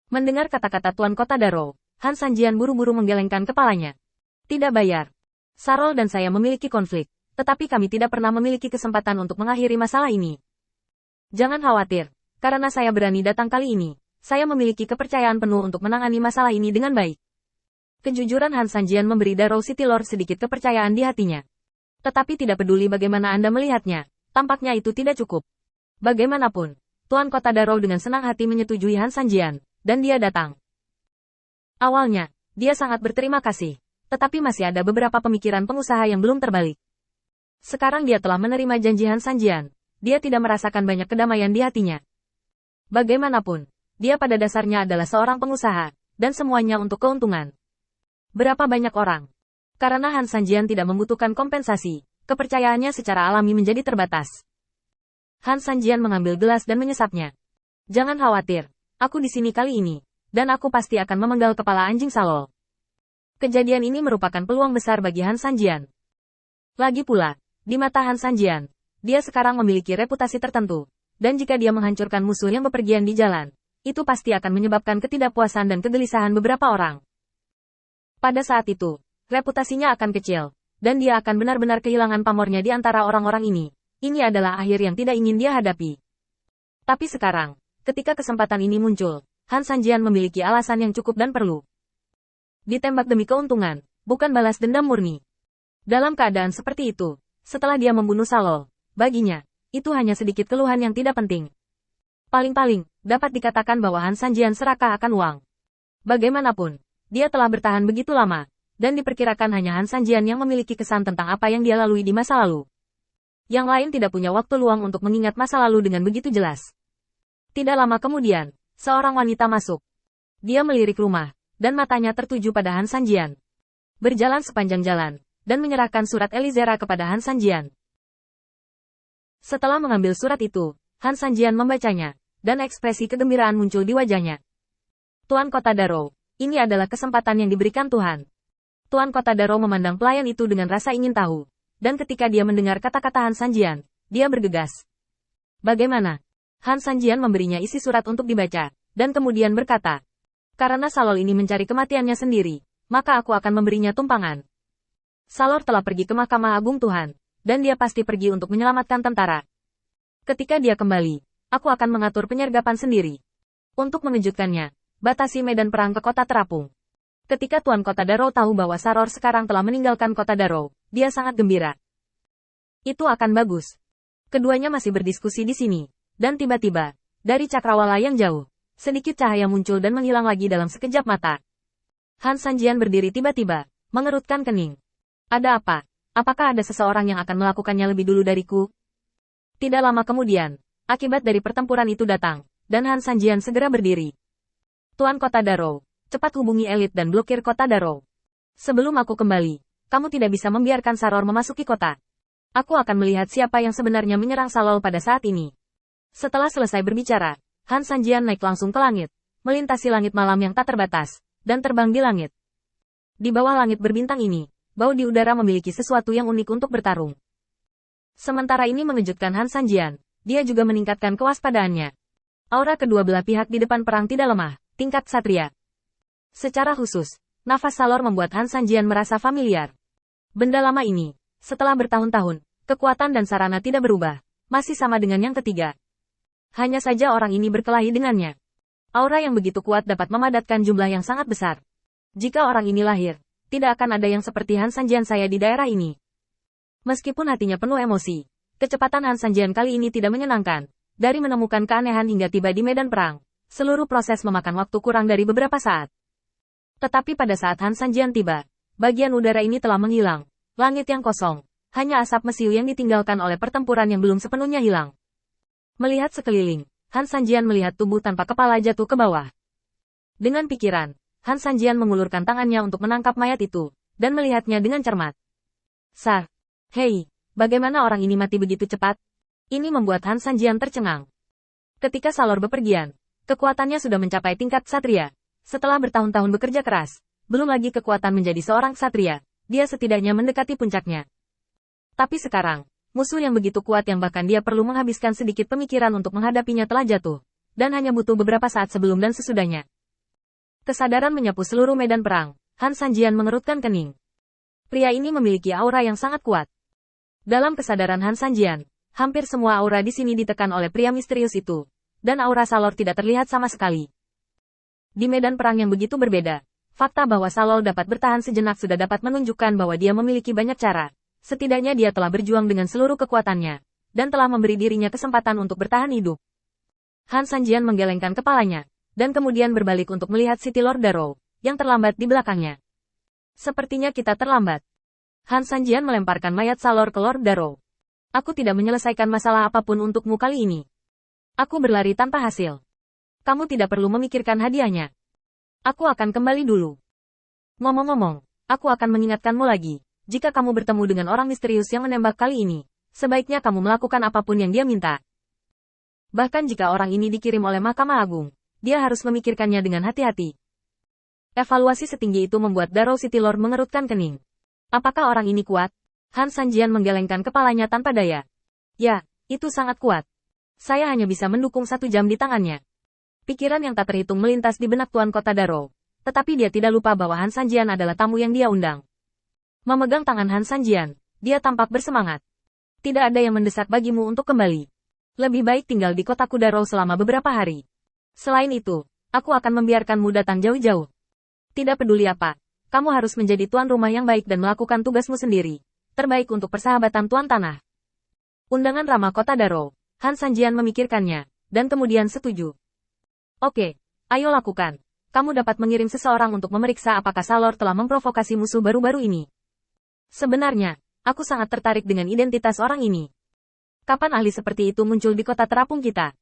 Mendengar kata-kata Tuan Kota Daro, Han Sanjian buru-buru menggelengkan kepalanya. Tidak bayar. Sarol dan saya memiliki konflik, tetapi kami tidak pernah memiliki kesempatan untuk mengakhiri masalah ini. Jangan khawatir, karena saya berani datang kali ini. Saya memiliki kepercayaan penuh untuk menangani masalah ini dengan baik. Kejujuran Han Sanjian memberi Daro City Lord sedikit kepercayaan di hatinya. Tetapi tidak peduli bagaimana Anda melihatnya, tampaknya itu tidak cukup. Bagaimanapun, Tuan Kota Daro dengan senang hati menyetujui Han Sanjian, dan dia datang. Awalnya, dia sangat berterima kasih, tetapi masih ada beberapa pemikiran pengusaha yang belum terbalik. Sekarang dia telah menerima janji Han Sanjian, dia tidak merasakan banyak kedamaian di hatinya. Bagaimanapun, dia pada dasarnya adalah seorang pengusaha, dan semuanya untuk keuntungan. Berapa banyak orang? Karena Han Sanjian tidak membutuhkan kompensasi, kepercayaannya secara alami menjadi terbatas. Han Sanjian mengambil gelas dan menyesapnya. Jangan khawatir, aku di sini kali ini, dan aku pasti akan memenggal kepala anjing Salol. Kejadian ini merupakan peluang besar bagi Han Sanjian. Lagi pula, di mata Han Sanjian, dia sekarang memiliki reputasi tertentu, dan jika dia menghancurkan musuh yang bepergian di jalan, itu pasti akan menyebabkan ketidakpuasan dan kegelisahan beberapa orang. Pada saat itu, reputasinya akan kecil, dan dia akan benar-benar kehilangan pamornya di antara orang-orang ini. Ini adalah akhir yang tidak ingin dia hadapi. Tapi sekarang, ketika kesempatan ini muncul, Han Sanjian memiliki alasan yang cukup dan perlu. Ditembak demi keuntungan, bukan balas dendam murni. Dalam keadaan seperti itu, setelah dia membunuh Salol, baginya, itu hanya sedikit keluhan yang tidak penting. Paling-paling, dapat dikatakan bahwa Han Sanjian serakah akan uang. Bagaimanapun, dia telah bertahan begitu lama, dan diperkirakan hanya Han Sanjian yang memiliki kesan tentang apa yang dia lalui di masa lalu. Yang lain tidak punya waktu luang untuk mengingat masa lalu dengan begitu jelas. Tidak lama kemudian, seorang wanita masuk. Dia melirik rumah, dan matanya tertuju pada Han Sanjian. Berjalan sepanjang jalan, dan menyerahkan surat Elizera kepada Han Sanjian. Setelah mengambil surat itu, Han Sanjian membacanya, dan ekspresi kegembiraan muncul di wajahnya. Tuan Kota Daro, ini adalah kesempatan yang diberikan Tuhan. Tuan Kota Daro memandang pelayan itu dengan rasa ingin tahu. Dan ketika dia mendengar kata-kata Han Sanjian, dia bergegas. Bagaimana? Han Sanjian memberinya isi surat untuk dibaca, dan kemudian berkata, karena Salol ini mencari kematiannya sendiri, maka aku akan memberinya tumpangan. Salor telah pergi ke Mahkamah Agung Tuhan, dan dia pasti pergi untuk menyelamatkan tentara. Ketika dia kembali, aku akan mengatur penyergapan sendiri. Untuk mengejutkannya, batasi medan perang ke kota terapung. Ketika Tuan Kota Daro tahu bahwa Saror sekarang telah meninggalkan Kota Daro, dia sangat gembira. Itu akan bagus. Keduanya masih berdiskusi di sini, dan tiba-tiba, dari cakrawala yang jauh, sedikit cahaya muncul dan menghilang lagi dalam sekejap mata. Han Sanjian berdiri tiba-tiba, mengerutkan kening. Ada apa? Apakah ada seseorang yang akan melakukannya lebih dulu dariku? Tidak lama kemudian, akibat dari pertempuran itu datang, dan Han Sanjian segera berdiri. Tuan Kota Daro, cepat hubungi elit dan blokir Kota Daro. Sebelum aku kembali, kamu tidak bisa membiarkan Saror memasuki kota. Aku akan melihat siapa yang sebenarnya menyerang Salol pada saat ini. Setelah selesai berbicara, Han Sanjian naik langsung ke langit, melintasi langit malam yang tak terbatas, dan terbang di langit. Di bawah langit berbintang ini, bau di udara memiliki sesuatu yang unik untuk bertarung. Sementara ini mengejutkan Han Sanjian, dia juga meningkatkan kewaspadaannya. Aura kedua belah pihak di depan perang tidak lemah, tingkat Satria. Secara khusus, nafas Salor membuat Han Sanjian merasa familiar. Benda lama ini, setelah bertahun-tahun, kekuatan dan sarana tidak berubah, masih sama dengan yang ketiga. Hanya saja orang ini berkelahi dengannya. Aura yang begitu kuat dapat memadatkan jumlah yang sangat besar. Jika orang ini lahir, tidak akan ada yang seperti Han Sanjian saya di daerah ini. Meskipun hatinya penuh emosi, kecepatan Han Sanjian kali ini tidak menyenangkan. Dari menemukan keanehan hingga tiba di medan perang, seluruh proses memakan waktu kurang dari beberapa saat. Tetapi pada saat Han Sanjian tiba, bagian udara ini telah menghilang. Langit yang kosong, hanya asap mesiu yang ditinggalkan oleh pertempuran yang belum sepenuhnya hilang. Melihat sekeliling, Han Sanjian melihat tubuh tanpa kepala jatuh ke bawah. Dengan pikiran, Han Sanjian mengulurkan tangannya untuk menangkap mayat itu, dan melihatnya dengan cermat. Sar, hei, bagaimana orang ini mati begitu cepat? Ini membuat Han Sanjian tercengang. Ketika Salor bepergian, kekuatannya sudah mencapai tingkat Satria. Setelah bertahun-tahun bekerja keras, belum lagi kekuatan menjadi seorang Satria, dia setidaknya mendekati puncaknya. Tapi sekarang, musuh yang begitu kuat yang bahkan dia perlu menghabiskan sedikit pemikiran untuk menghadapinya telah jatuh, dan hanya butuh beberapa saat sebelum dan sesudahnya. Kesadaran menyapu seluruh medan perang. Han Sanjian mengerutkan kening. Pria ini memiliki aura yang sangat kuat. Dalam kesadaran Han Sanjian, hampir semua aura di sini ditekan oleh pria misterius itu. Dan aura Salor tidak terlihat sama sekali. Di medan perang yang begitu berbeda, fakta bahwa Salor dapat bertahan sejenak sudah dapat menunjukkan bahwa dia memiliki banyak cara. Setidaknya dia telah berjuang dengan seluruh kekuatannya. Dan telah memberi dirinya kesempatan untuk bertahan hidup. Han Sanjian menggelengkan kepalanya. Dan kemudian berbalik untuk melihat City Lord Darrow, yang terlambat di belakangnya. Sepertinya kita terlambat. Han Sanjian melemparkan mayat Salor ke Lord Darrow. Aku tidak menyelesaikan masalah apapun untukmu kali ini. Aku berlari tanpa hasil. Kamu tidak perlu memikirkan hadiahnya. Aku akan kembali dulu. Ngomong-ngomong, aku akan mengingatkanmu lagi. Jika kamu bertemu dengan orang misterius yang menembak kali ini, sebaiknya kamu melakukan apapun yang dia minta. Bahkan jika orang ini dikirim oleh Mahkamah Agung, dia harus memikirkannya dengan hati-hati. Evaluasi setinggi itu membuat Darrow City Lord mengerutkan kening. Apakah orang ini kuat? Han Sanjian menggelengkan kepalanya tanpa daya. Ya, itu sangat kuat. Saya hanya bisa mendukung 1 jam di tangannya. Pikiran yang tak terhitung melintas di benak Tuan Kota Darrow. Tetapi dia tidak lupa bahwa Han Sanjian adalah tamu yang dia undang. Memegang tangan Han Sanjian, dia tampak bersemangat. Tidak ada yang mendesak bagimu untuk kembali. Lebih baik tinggal di kotaku Darrow selama beberapa hari. Selain itu, aku akan membiarkanmu datang jauh-jauh. Tidak peduli apa, kamu harus menjadi tuan rumah yang baik dan melakukan tugasmu sendiri. Terbaik untuk persahabatan Tuan Tanah. Undangan ramah Kota Darrow. Han Sanjian memikirkannya, dan kemudian setuju. Oke, ayo lakukan. Kamu dapat mengirim seseorang untuk memeriksa apakah Salor telah memprovokasi musuh baru-baru ini. Sebenarnya, aku sangat tertarik dengan identitas orang ini. Kapan ahli seperti itu muncul di kota terapung kita?